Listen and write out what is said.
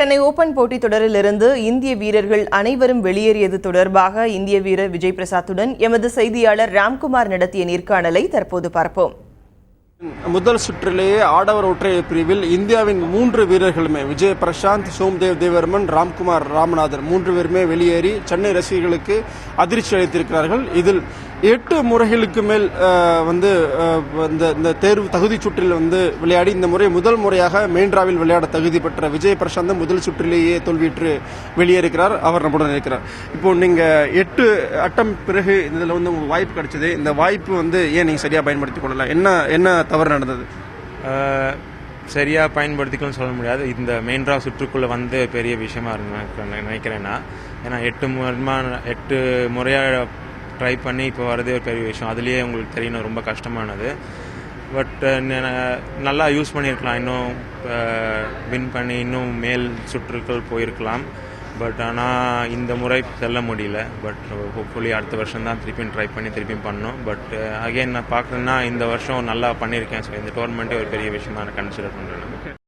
Chennai open போட்டித் தொடரிலிருந்து இந்திய வீரர்கள் அனைவரும் வெளியேறியது தொடர்பாக இந்திய வீரர் விஜய் பிரசாத்துடன் எமது செய்தியாளர் ராம்குமார் நடத்திய நேர்காணலை தற்போது பார்ப்போம். முதல் சுற்றிலேயே ஆடவர் ஒற்றையர் பிரிவில் இந்தியாவின் 3 வீரர்களுமே விஜய் பிரசாந்த், சோம்தேவ் தேவர்மன், ராம்குமார் ராமநாதன் 3 பேருமே வெளியேறி சென்னை ரசிகர்களுக்கு அதிர்ச்சி அளித்திருக்கிறார்கள். இதில் 8 முறைகளுக்கு மேல் இந்த தேர்வு தகுதி சுற்றில் விளையாடி இந்த முறை முதல் முறையாக மெயின் டிராவில் விளையாட தகுதி பெற்ற விஜய் பிரசாந்த் முதல் சுற்றிலேயே தோல்வியுற்று வெளியேறுகிறார். அவர் நம்முடன் இருக்கிறார். இப்போ நீங்க 8 அட்டம் பிறகு இதுல உங்களுக்கு வாய்ப்பு கிடைச்சது. இந்த வாய்ப்பு ஏன் நீங்க சரியா பயன்படுத்திக் கொள்ளல? என்ன தவறு நடந்தது? சரியாக பயன்படுத்திக்கணும்னு சொல்ல முடியாது. இந்த மெயின் டிரா சுற்றுக்குள்ளே பெரிய விஷயமா நினைக்கிறேன்னா, ஏன்னா 8 முறையாக ட்ரை பண்ணி இப்போ வரதே ஒரு பெரிய விஷயம். அதுலேயே உங்களுக்கு தெரியணும் ரொம்ப கஷ்டமானது. பட் நல்லா யூஸ் பண்ணியிருக்கலாம், இன்னும் வின் பண்ணி இன்னும் மேல் சுற்றுக்கள் போயிருக்கலாம். பட் ஆனால் இந்த முறை செல்ல முடியல. பட் ஹோப்ஃபுல்லி அடுத்த வருஷம் தான் திருப்பியும் பண்ணணும். பட் அகெயின் நான் பார்க்குறேன்னா இந்த வருஷம் நல்லா பண்ணியிருக்கேன். ஸோ இந்த டோர்னமெண்ட்டே ஒரு பெரிய விஷயமா நான் கன்சிடர் பண்ணுறேன்.